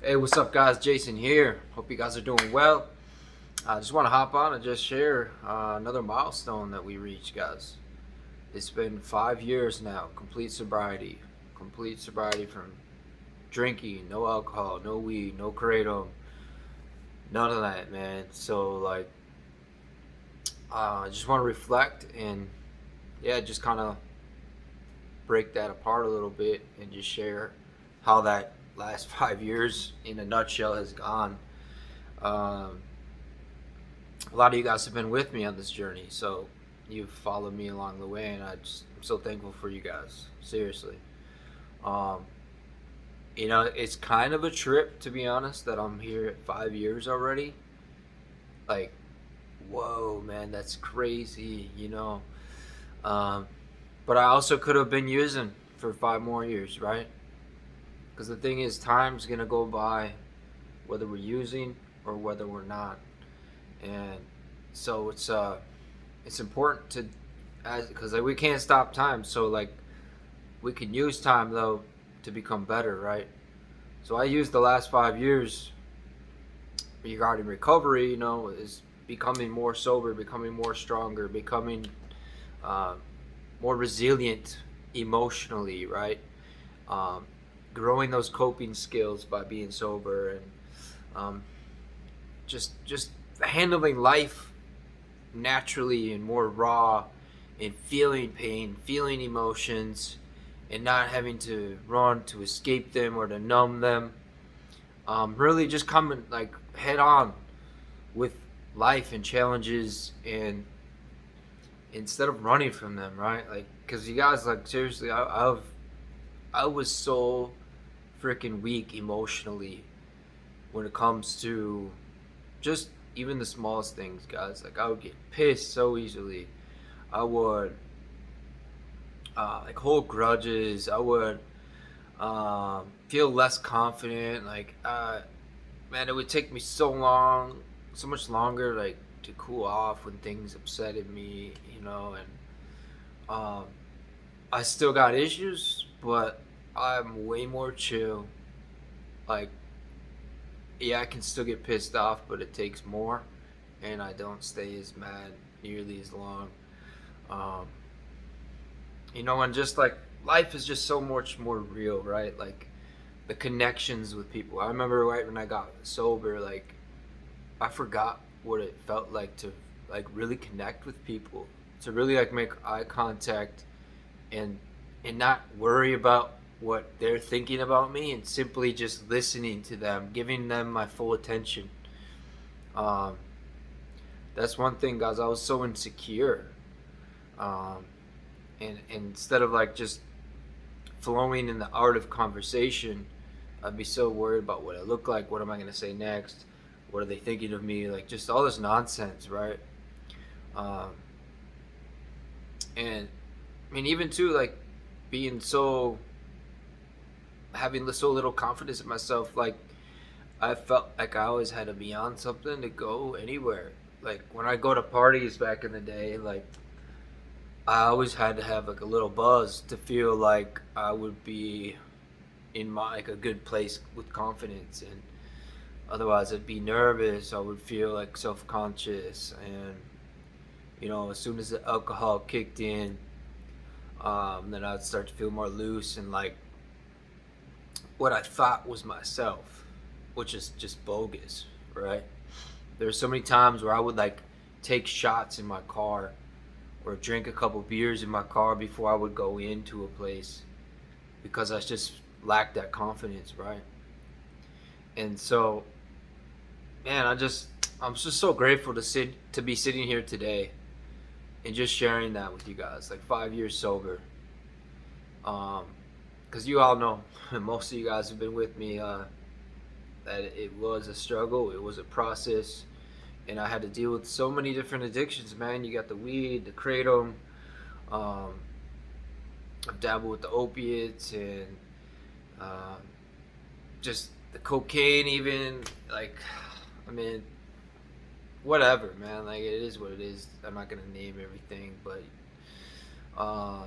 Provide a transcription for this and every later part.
Hey, what's up, guys? Jason here. Hope you guys are doing well. I just want to hop on and just share another milestone that we reached, guys. It's been 5 years now, complete sobriety from drinking, no alcohol, no weed, no kratom, none of that, man. So, I just want to reflect and, yeah, just kind of break that apart a little bit and just share how that last 5 years in a nutshell has gone. Um, a lot of you guys have been with me on this journey, so you've followed me along the way, and I'm so thankful for you guys. Seriously, um, it's kind of a trip, to be honest, that I'm here at 5 years already. Like, whoa, man, that's crazy. Um, but I also could have been using for 5 more years, right? Because the thing is, time's gonna go by, whether we're using or whether we're not, and so it's important to, as because like we can't stop time, so like we can use time though to become better, right? So I used the last 5 years regarding recovery, is becoming more sober, becoming more stronger, becoming uh, more resilient emotionally, right? um, Growing those coping skills by being sober, and um, just handling life naturally and more raw, and feeling pain, feeling emotions, and not having to run to escape them or to numb them. Really just coming like head on with life and challenges, and instead of running from them, right? Like, because you guys, like, seriously, I was so freaking weak emotionally when it comes to just even the smallest things, guys. Like, I would get pissed so easily. I would like hold grudges. I would feel less confident. Like, man, it would take me so long, so much longer, like to cool off when things upsetted me. And um, I still got issues, but I'm way more chill. Like, yeah, I can still get pissed off, but it takes more, and I don't stay as mad nearly as long. Um, and just like life is just so much more real, right? Like the connections with people. I remember right when I got sober, like I forgot what it felt like to like really connect with people, to really like make eye contact, and not worry about what they're thinking about me, and simply just listening to them, giving them my full attention. Um, that's one thing, guys. I was so insecure, um, and instead of like just flowing in the art of conversation, I'd be so worried about what I look like, what am I going to say next, what are they thinking of me, like just all this nonsense, right? Um, and I mean, even too, like being so, having so little confidence in myself, like I felt like I always had to be on something to go anywhere. Like when I go to parties back in the day, like I always had to have like a little buzz to feel like I would be in my like a good place with confidence, and otherwise I'd be nervous. I would feel like self-conscious, and as soon as the alcohol kicked in, then I'd start to feel more loose and like what I thought was myself, which is just bogus, right? There's so many times where I would like take shots in my car or drink a couple beers in my car before I would go into a place, because I just lacked that confidence, right? And so, man, I'm just so grateful to be sitting here today and just sharing that with you guys. Like 5 years sober, um, because you all know, most of you guys have been with me. That it was a struggle, it was a process, and I had to deal with so many different addictions. Man, you got the weed, the kratom. Um, I've dabbled with the opiates, and um, just the cocaine, even. Like, I mean, whatever, man. Like, it is what it is. I'm not gonna name everything, but uh,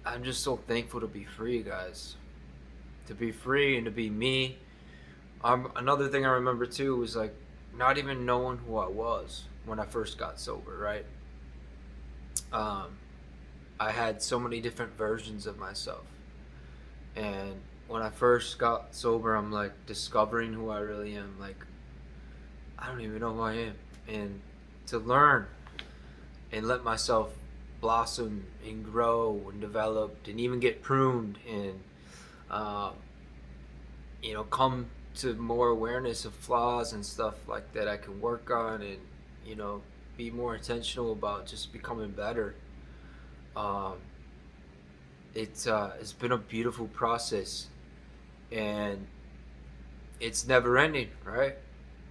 I'm just so thankful to be free, guys. To be free and to be me. Another thing I remember too was like not even knowing who I was when I first got sober, right? Um, I had so many different versions of myself. And when I first got sober, I'm like discovering who I really am. Like, I don't even know who I am. And to learn and let myself blossom and grow and develop and even get pruned and, uh, come to more awareness of flaws and stuff like that I can work on and, you know, be more intentional about just becoming better. Um, it's been a beautiful process, and it's never ending, right?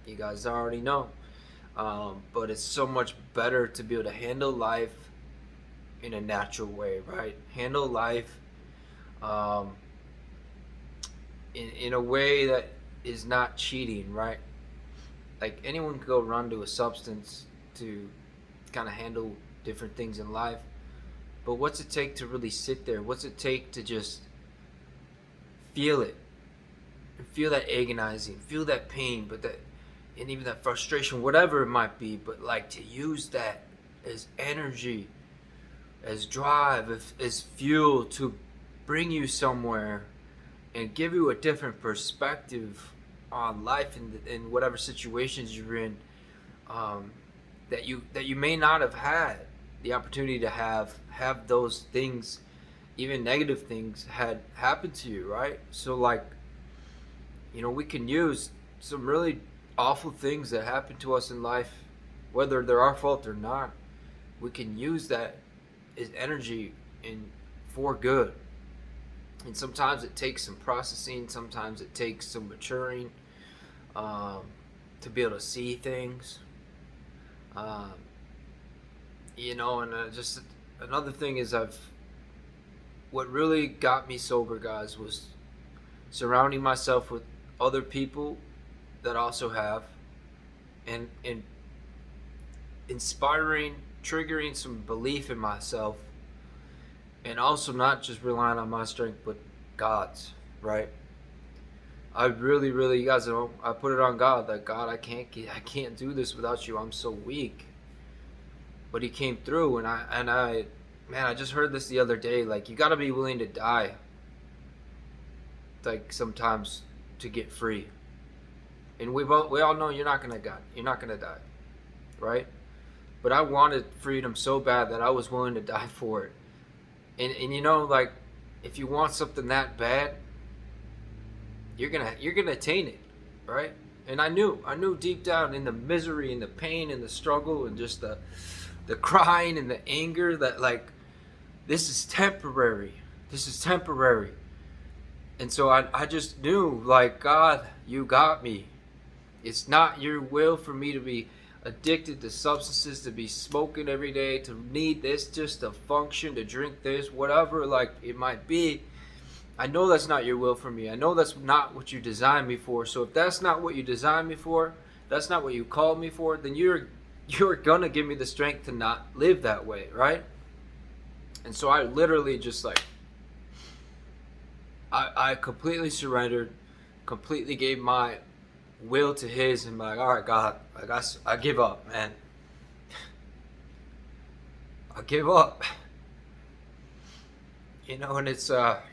You guys already know. But it's so much better to be able to handle life in a natural way, right? Handle life um, in a way that is not cheating, right? Like anyone could go run to a substance to kind of handle different things in life. But what's it take to really sit there? What's it take to just feel it? Feel that agonizing, feel that pain, but that, and even that frustration, whatever it might be, but like to use that as energy, as drive, as fuel to bring you somewhere and give you a different perspective on life in whatever situations you're in, that you may not have had the opportunity to have those things, even negative things, had happened to you, right? So like, we can use some really awful things that happen to us in life, whether they're our fault or not. We can use that as energy and for good. And sometimes it takes some processing, sometimes it takes some maturing, to be able to see things. Um, and just another thing is what really got me sober, guys, was surrounding myself with other people that also have, and inspiring, triggering some belief in myself, and also not just relying on my strength but God's, right? I really, really, you guys know, I put it on God, that God, I can't do this without you. I'm so weak. But He came through, and I just heard this the other day. Like, you got to be willing to die, like sometimes, to get free. And we all know you're not gonna die. You're not gonna die, right? But I wanted freedom so bad that I was willing to die for it. And like, if you want something that bad, you're gonna attain it, right? And I knew deep down in the misery and the pain and the struggle and just the crying and the anger that, like, this is temporary. This is temporary. And so I just knew, like, God, you got me. It's not your will for me to be addicted to substances, to be smoking every day, to need this just to function, to drink this, whatever, like it might be. I know that's not your will for me. I know that's not what you designed me for. So if that's not what you designed me for, that's not what you called me for, then you're gonna give me the strength to not live that way, right? And so I literally just like, I completely surrendered, completely gave my will to His, and like, all right, God, I give up, man. I give up. And it's a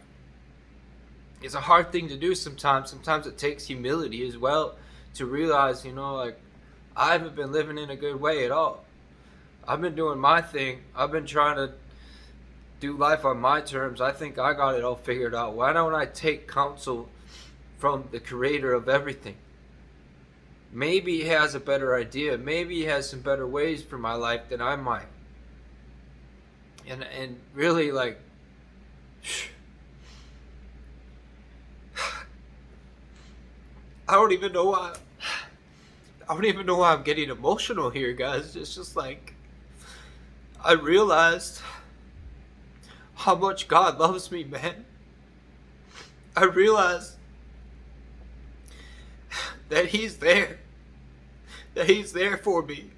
hard thing to do sometimes. Sometimes it takes humility as well to realize, like, I haven't been living in a good way at all. I've been doing my thing. I've been trying to do life on my terms. I think I got it all figured out. Why don't I take counsel from the creator of everything? Maybe He has a better idea. Maybe He has some better ways for my life than I might. And really, like, I don't even know why I'm getting emotional here, guys. It's just like, I realized how much God loves me, man. I realized that He's there. That He's there for me.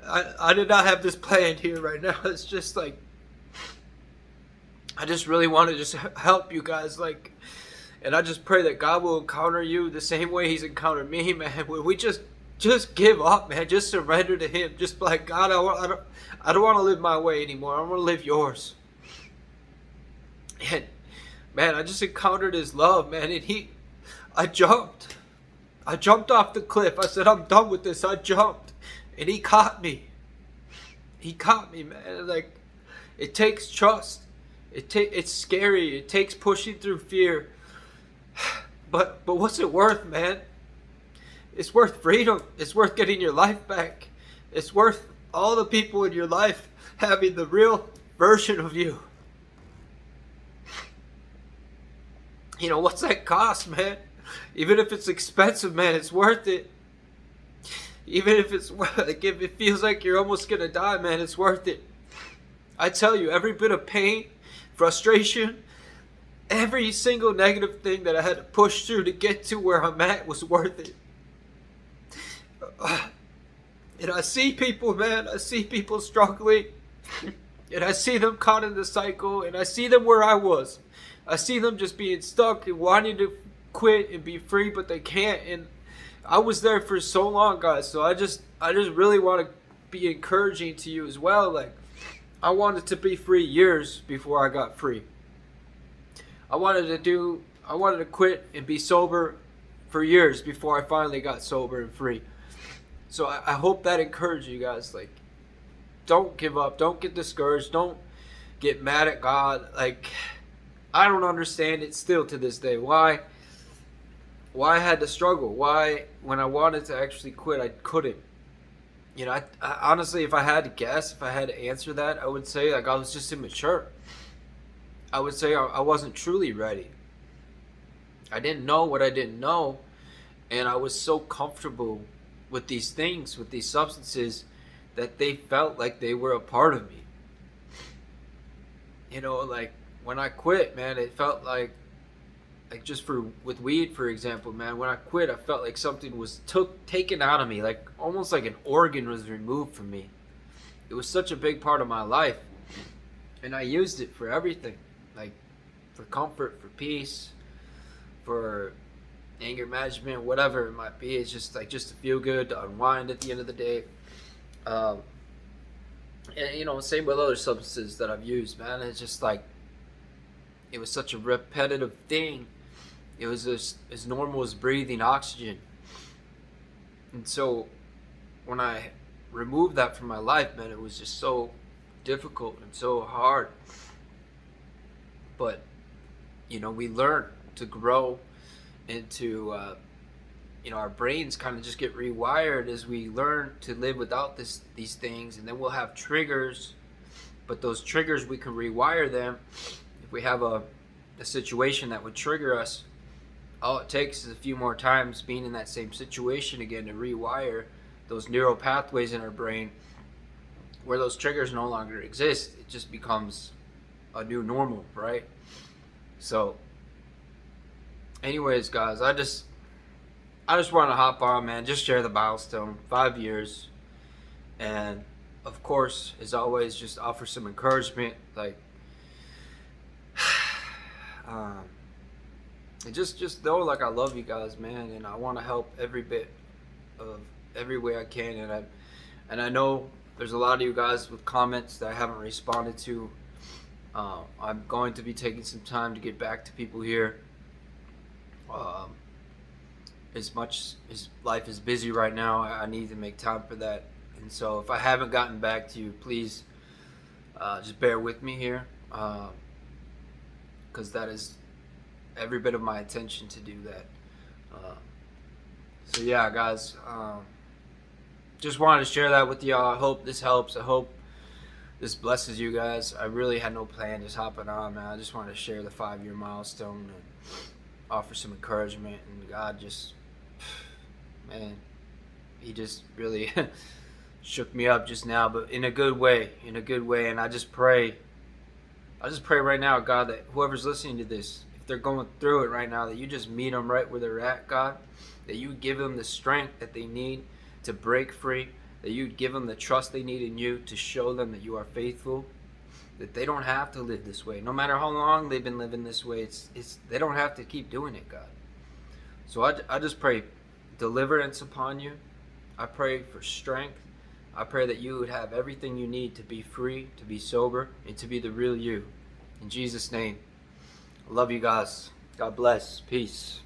I did not have this planned here right now. It's just like, I just really want to just help you guys, like, And I just pray that God will encounter you the same way He's encountered me, man. When we just give up, man. Just surrender to Him. Just be like, God, I don't want to live my way anymore. I want to live yours. And man, I just encountered His love, man. And I jumped. I jumped off the cliff. I said, I'm done with this. I jumped. And He caught me. He caught me, man. Like, it takes trust. It's scary. It takes pushing through fear. But what's it worth, man? It's worth freedom. It's worth getting your life back. It's worth all the people in your life having the real version of you. You know, what's that cost, man? Even if it's expensive, man, it's worth it. Even if it's like, if it feels like you're almost gonna die, man, it's worth it. I tell you, every bit of pain, frustration, every single negative thing that I had to push through to get to where I'm at was worth it. And I see people, man, I see people struggling. And I see them caught in the cycle. And I see them where I was. I see them just being stuck and wanting to quit and be free, but they can't. And I was there for so long, guys. So I just really want to be encouraging to you as well. Like, I wanted to be free years before I got free. I wanted to quit and be sober for years before I finally got sober and free. So I hope that encouraged you guys. Like, don't give up. Don't get discouraged. Don't get mad at God. Like, I don't understand it still to this day. Why I had to struggle. Why, when I wanted to actually quit, I couldn't. You know, I honestly, if I had to guess, if I had to answer that, I would say, like, I was just immature. I would say I wasn't truly ready. I didn't know what I didn't know. And I was so comfortable with these things, with these substances, that they felt like they were a part of me. You know, like, when I quit, man, it felt like just with weed, for example, man, when I quit, I felt like something was taken out of me, like almost like an organ was removed from me. It was such a big part of my life, and I used it for everything, like for comfort, for peace, for anger management, whatever it might be. It's just like, just to feel good, to unwind at the end of the day. And you know, same with other substances that I've used, man. It's just like, it was such a repetitive thing. It was as normal as breathing oxygen. And so when I removed that from my life, man, it was just so difficult and so hard. But, you know, we learn to grow into, you know, our brains kind of just get rewired as we learn to live without these things. And then we'll have triggers. But those triggers, we can rewire them. If we have a situation that would trigger us, all it takes is a few more times being in that same situation again to rewire those neural pathways in our brain where those triggers no longer exist. It just becomes a new normal, right? So anyways, guys, I just want to hop on, man, just share the milestone, 5 years. And of course, as always, just offer some encouragement, like, and just know, like, I love you guys, man, and I want to help every way I can. And I know there's a lot of you guys with comments that I haven't responded to. I'm going to be taking some time to get back to people here. As much as life is busy right now, I need to make time for that. And so if I haven't gotten back to you, please just bear with me here, because that is every bit of my intention to do that. So yeah, guys, just wanted to share that with y'all. I hope this helps. I hope this blesses you guys. I really had no plan, just hopping on, man. I just wanted to share the 5-year milestone and offer some encouragement. And God just, man, He just really shook me up just now, but in a good way, And I just pray right now, God, that whoever's listening to this, if they're going through it right now, that you just meet them right where they're at, God, that you give them the strength that they need to break free, that you give them the trust they need in you to show them that you are faithful, that they don't have to live this way. No matter how long they've been living this way, they don't have to keep doing it, God. So I just pray deliverance upon you. I pray for strength. I pray that you would have everything you need to be free, to be sober, and to be the real you. In Jesus' name. I love you guys. God bless. Peace.